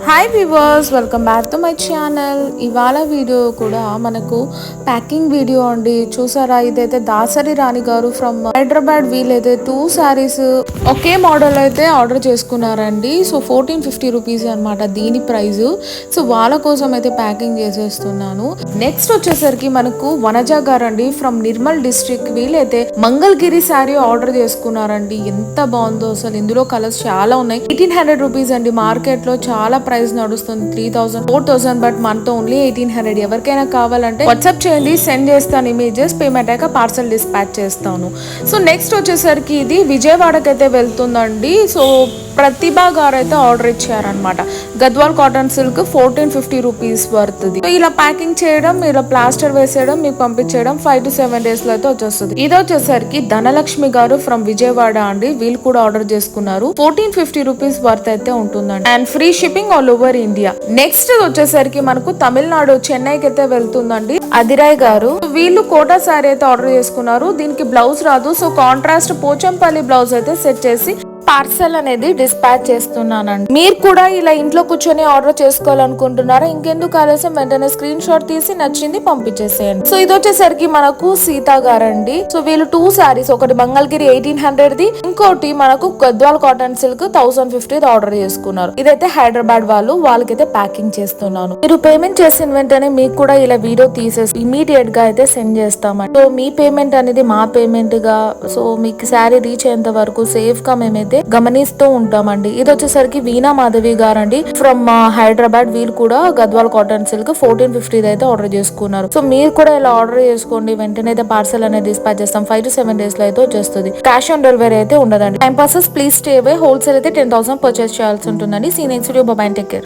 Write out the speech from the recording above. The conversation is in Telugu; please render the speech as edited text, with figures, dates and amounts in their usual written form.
Hi viewers, welcome back to my channel. ఇవాళ వీడియో కూడా మనకు ప్యాకింగ్ వీడియో అండి. చూసారా, ఇదైతే దాసరి రాణి గారు ఫ్రమ్ హైదరాబాద్. వీళ్ళైతే 2 శారీస్ ఒకే మోడల్ అయితే ఆర్డర్ చేసుకున్నారండి. సో 1450 రూపీస్ అనమాట దీని ప్రైస్. సో వాళ్ళ కోసం అయితే ప్యాకింగ్ చేసేస్తున్నాను. నెక్స్ట్ వచ్చేసరికి మనకు వనజ గారు అండి ఫ్రమ్ నిర్మల్ డిస్ట్రిక్ట్. వీళ్ళైతే మంగళగిరి శారీ ఆర్డర్ చేసుకున్నారండి. ఎంత బాగుందో అసలు. ఇందులో కలర్స్ చాలా ఉన్నాయి. 1800 రూపీస్ అండి. మార్కెట్ లో చాలా ప్రైస్ నడుస్తుంది 3000 4000, బట్ మనతో ఓన్లీ 1800. ఎవరికైనా కావాలంటే వాట్సాప్ చేయండి, సెండ్ చేస్తాను ఇమేజెస్. పేమెంట్ అయ్యాక పార్సల్ డిస్పాచ్ చేస్తాను. సో నెక్స్ట్ వచ్చేసరికి ఇది విజయవాడకి అయితే వెళ్తుందండి. సో ప్రతిభా గారు అయితే ఆర్డర్ ఇచ్చారనమాట. గద్వాల్ కాటన్ సిల్క్ 1450 రూపీస్ వర్త్ది. సో ఇలా ప్యాకింగ్ చేయడం, ఇలా ప్లాస్టర్ వేసేయడం, మీకు పంపించేయడం 5 to 7 days లో అయితే వచ్చేస్తుంది. ఇది వచ్చేసరికి ధనలక్ష్మి గారు ఫ్రమ్ విజయవాడ అండి. వీళ్ళు కూడా ఆర్డర్ చేసుకున్నారు. 1450 రూపీస్ వర్త్ అయితే ఉంటుందండి, and free shipping all over India. Next వచ్చేసరికి మనకు తమిళనాడు చెన్నైకి అయితే వెళ్తుందండి అదిరాయ్ గారు. వీళ్ళు కోటా శారీ అయితే ఆర్డర్ చేసుకున్నారు. దీనికి బ్లౌజ్ రాదు. సో కాంట్రాస్ట్ పోచంపల్లి బ్లౌజ్ అయితే సెట్ చేసి పార్సల్ అనేది డిస్పాచ్ చేస్తున్నానండి. మీరు కూడా ఇలా ఇంట్లో కూర్చొని ఆర్డర్ చేసుకోవాలనుకుంటున్నారా? ఇంకెందుకు ఆలస్యం, వెంటనే స్క్రీన్ షాట్ తీసి నచ్చింది పంపించేసేయండి. సో ఇది వచ్చేసరికి మనకు సీతా గారండి. సో వీళ్ళు 2 శారీస్, ఒకటి మంగళగిరి 1800ది, ఇంకోటి మనకు గద్వాల్ కాటన్ సిల్క్ 1050 ఆర్డర్ చేసుకున్నారు. ఇదైతే హైదరాబాద్ వాళ్ళకైతే ప్యాకింగ్ చేస్తున్నాను. మీరు పేమెంట్ చేసిన వెంటనే మీకు కూడా ఇలా వీడియో తీసేసి ఇమీడియట్ గా అయితే సెండ్ చేస్తామండి. సో మీ పేమెంట్ అనేది మా పేమెంట్ గా, సో మీకు శారీ రీచ్ అయ్యేంత వరకు సేఫ్ గా మేమైతే గమనిస్తూ ఉంటామండి. ఇది వచ్చేసరికి వీణా మాధవి గారండి ఫ్రమ్ హైదరాబాద్. వీళ్ళు కూడా గద్వాల్ కాటన్ సిల్క్ 1450 అయితే ఆర్డర్ చేసుకున్నారు. సో మీరు కూడా ఇలా ఆర్డర్ చేసుకోండి, వెంటనే అయితే పార్సల్ అనేది డిస్పాచ్ చేస్తాం. 5 to 7 days లో అయితే వచ్చేస్తుంది. క్యాష్ ఆన్ డెలివరీ అయితే ఉండదండి. Time passes please stay away. Wholesale అయితే 10,000 పర్చేస్ చేయాల్సి ఉంటుందండి. See next video. Bye bye, take care.